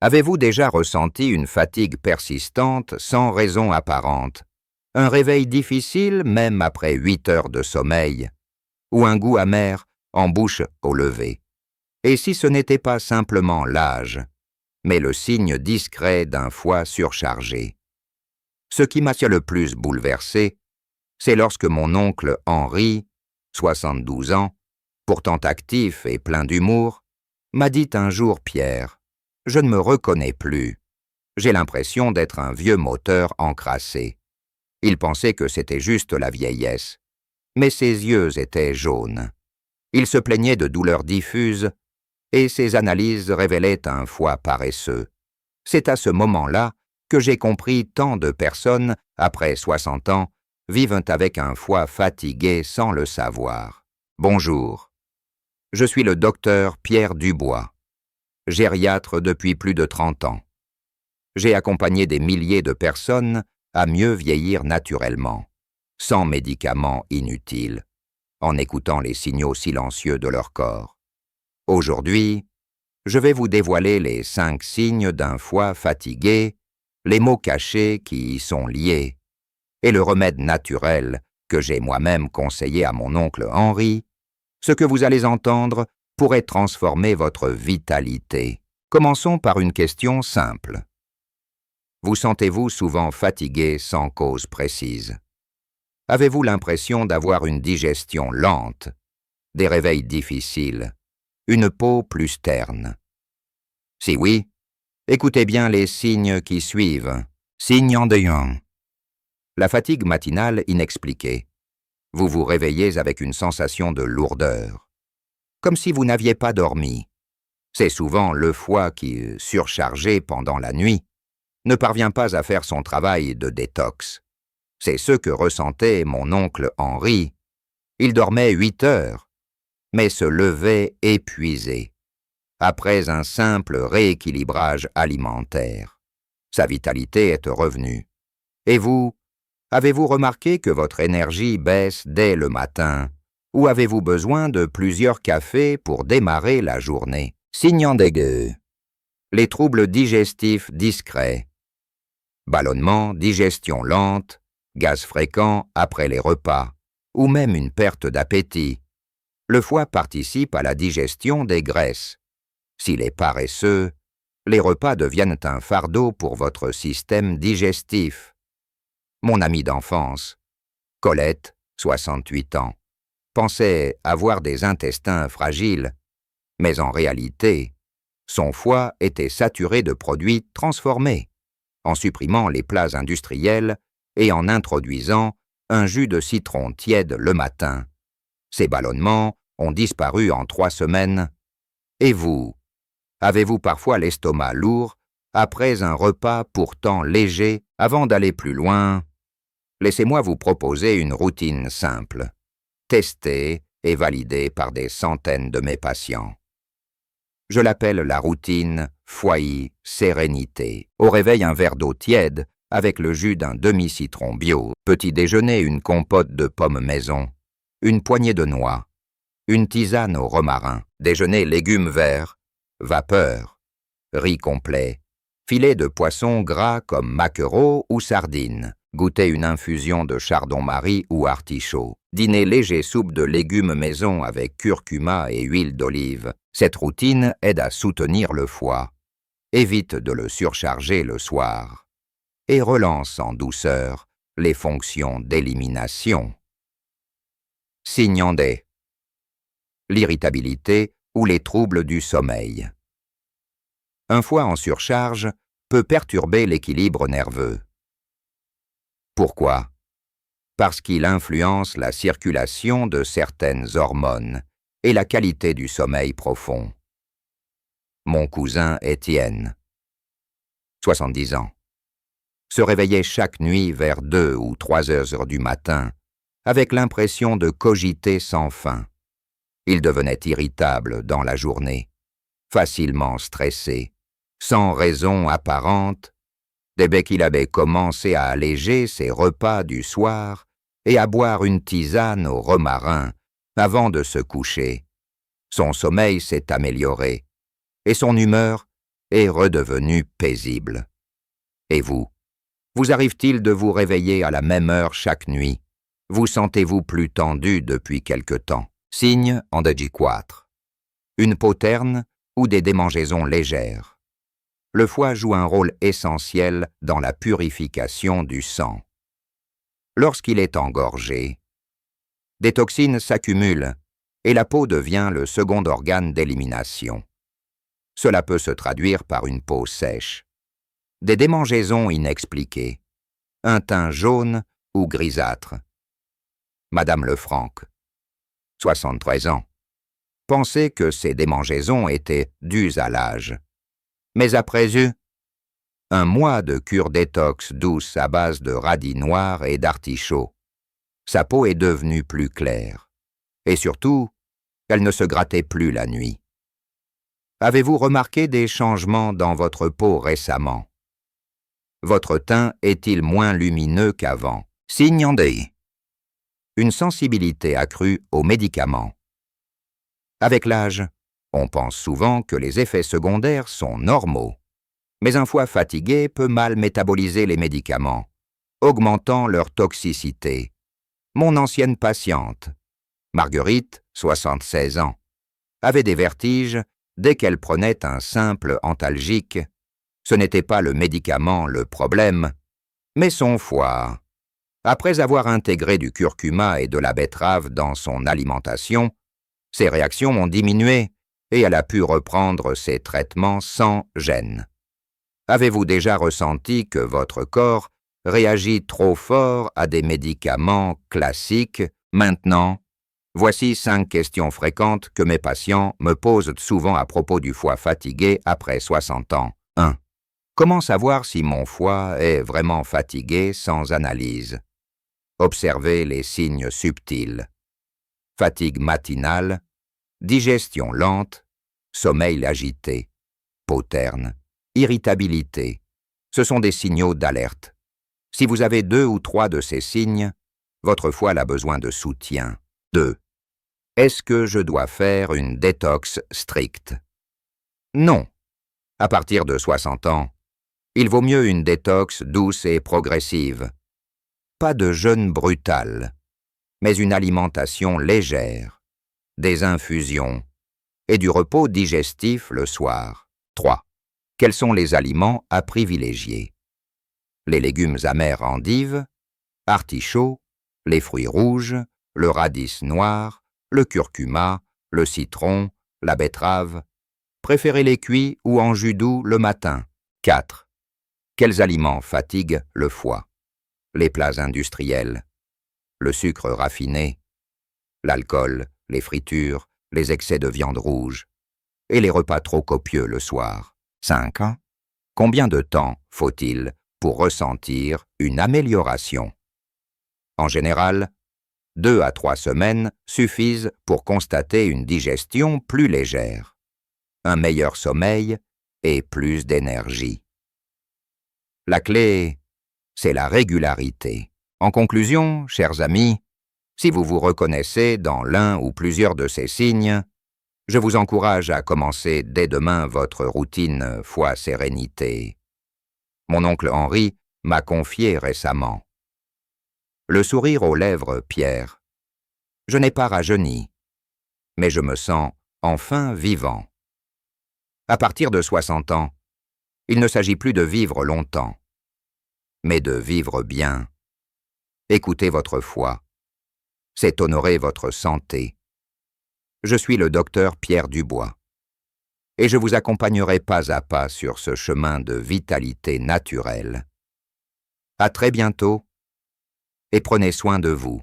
Avez-vous déjà ressenti une fatigue persistante sans raison apparente, un réveil difficile même après 8 heures de sommeil, ou un goût amer en bouche au lever? Et si ce n'était pas simplement l'âge, mais le signe discret d'un foie surchargé? Ce qui m'a le plus bouleversé, c'est lorsque mon oncle Henri, 72 ans, pourtant actif et plein d'humour, m'a dit un jour: « Pierre, je ne me reconnais plus. J'ai l'impression d'être un vieux moteur encrassé. » Il pensait que c'était juste la vieillesse, mais ses yeux étaient jaunes. Il se plaignait de douleurs diffuses et ses analyses révélaient un foie paresseux. C'est à ce moment-là que j'ai compris tant de personnes, après 60 ans, vivent avec un foie fatigué sans le savoir. Bonjour, je suis le docteur Pierre Dubois, gériatre depuis plus de 30 ans. J'ai accompagné des milliers de personnes à mieux vieillir naturellement, sans médicaments inutiles, en écoutant les signaux silencieux de leur corps. Aujourd'hui, je vais vous dévoiler les 5 signes d'un foie fatigué, les mots cachés qui y sont liés, et le remède naturel que j'ai moi-même conseillé à mon oncle Henri. Ce que vous allez entendre pourrait transformer votre vitalité. Commençons par une question simple. Vous sentez-vous souvent fatigué sans cause précise? Avez-vous l'impression d'avoir une digestion lente, des réveils difficiles, une peau plus terne? Si oui, écoutez bien les signes qui suivent. Signe endeuillant. La fatigue matinale inexpliquée. Vous vous réveillez avec une sensation de lourdeur, comme si vous n'aviez pas dormi. C'est souvent le foie qui, surchargé pendant la nuit, ne parvient pas à faire son travail de détox. C'est ce que ressentait mon oncle Henri. Il dormait 8 heures, mais se levait épuisé, après un simple rééquilibrage alimentaire. Sa vitalité est revenue. Et vous, avez-vous remarqué que votre énergie baisse dès le matin, ou avez-vous besoin de plusieurs cafés pour démarrer la journée? Signe dégueu. Les troubles digestifs discrets. Ballonnement, digestion lente, gaz fréquent après les repas, ou même une perte d'appétit. Le foie participe à la digestion des graisses. S'il est paresseux, les repas deviennent un fardeau pour votre système digestif. Mon amie d'enfance, Colette, 68 ans, pensait avoir des intestins fragiles, mais en réalité, son foie était saturé de produits transformés, en supprimant les plats industriels et en introduisant un jus de citron tiède le matin. Ces ballonnements ont disparu en 3 semaines. Et vous, avez-vous parfois l'estomac lourd après un repas pourtant léger? Avant d'aller plus loin, laissez-moi vous proposer une routine simple, testée et validée par des centaines de mes patients. Je l'appelle la routine Foie Sérénité. Au réveil, un verre d'eau tiède avec le jus d'un demi-citron bio. Petit déjeuner, une compote de pommes maison, une poignée de noix, une tisane au romarin. Déjeuner, légumes verts, vapeur, riz complet, filet de poisson gras comme maquereau ou sardines. Goûter une infusion de chardon-marie ou artichaut. Dîner léger, soupe de légumes maison avec curcuma et huile d'olive. Cette routine aide à soutenir le foie, évite de le surcharger le soir et relance en douceur les fonctions d'élimination. Signe endeuillant. L'irritabilité ou les troubles du sommeil. Un foie en surcharge peut perturber l'équilibre nerveux. Pourquoi? Parce qu'il influence la circulation de certaines hormones et la qualité du sommeil profond. Mon cousin Étienne, 70 ans, se réveillait chaque nuit vers 2 ou 3 heures du matin, avec l'impression de cogiter sans fin. Il devenait irritable dans la journée, facilement stressé, sans raison apparente, dès qu'il avait commencé à alléger ses repas du soir et à boire une tisane au romarin avant de se coucher. Son sommeil s'est amélioré et son humeur est redevenu paisible. Et vous? Vous arrive-t-il de vous réveiller à la même heure chaque nuit? Vous sentez-vous plus tendu depuis quelque temps? Signe andégiquatre. Une peau terne ou des démangeaisons légères. Le foie joue un rôle essentiel dans la purification du sang. Lorsqu'il est engorgé, des toxines s'accumulent et la peau devient le second organe d'élimination. Cela peut se traduire par une peau sèche, des démangeaisons inexpliquées, un teint jaune ou grisâtre. Madame Lefranc, 73 ans, pensait que ces démangeaisons étaient dues à l'âge. Mais après un mois de cure détox douce à base de radis noirs et d'artichauts, sa peau est devenue plus claire. Et surtout, elle ne se grattait plus la nuit. Avez-vous remarqué des changements dans votre peau récemment? Votre teint est-il moins lumineux qu'avant? Signe andé. Une sensibilité accrue aux médicaments. Avec l'âge, on pense souvent que les effets secondaires sont normaux. Mais un foie fatigué peut mal métaboliser les médicaments, augmentant leur toxicité. Mon ancienne patiente, Marguerite, 76 ans, avait des vertiges dès qu'elle prenait un simple antalgique. Ce n'était pas le médicament le problème, mais son foie. Après avoir intégré du curcuma et de la betterave dans son alimentation, ses réactions ont diminué et elle a pu reprendre ses traitements sans gêne. Avez-vous déjà ressenti que votre corps réagit trop fort à des médicaments classiques? Maintenant, voici 5 questions fréquentes que mes patients me posent souvent à propos du foie fatigué après 60 ans. 1. Comment savoir si mon foie est vraiment fatigué sans analyse? Observez les signes subtils. Fatigue matinale, digestion lente, sommeil agité, peau terne, irritabilité. Ce sont des signaux d'alerte. Si vous avez 2 ou 3 de ces signes, votre foie a besoin de soutien. 2. Est-ce que je dois faire une détox stricte? Non. À partir de 60 ans, il vaut mieux une détox douce et progressive. Pas de jeûne brutal, mais une alimentation légère, des infusions et du repos digestif le soir. 3. Quels sont les aliments à privilégier? Les légumes amers endives, artichauts, les fruits rouges, le radis noir, le curcuma, le citron, la betterave. Préférez-les cuits ou en jus doux le matin. 4. Quels aliments fatiguent le foie? Les plats industriels, le sucre raffiné, l'alcool, les fritures, les excès de viande rouge et les repas trop copieux le soir. 5. Combien de temps faut-il pour ressentir une amélioration? En général, 2 à 3 semaines suffisent pour constater une digestion plus légère, un meilleur sommeil et plus d'énergie. La clé, c'est la régularité. En conclusion, chers amis, si vous vous reconnaissez dans l'un ou plusieurs de ces signes, je vous encourage à commencer dès demain votre routine foie-sérénité. Mon oncle Henri m'a confié récemment. Le sourire aux lèvres, Pierre. Je n'ai pas rajeuni, mais je me sens enfin vivant. À partir de 60 ans, il ne s'agit plus de vivre longtemps, mais de vivre bien. Écoutez votre foie. C'est honorer votre santé. Je suis le docteur Pierre Dubois, et je vous accompagnerai pas à pas sur ce chemin de vitalité naturelle. À très bientôt, et prenez soin de vous.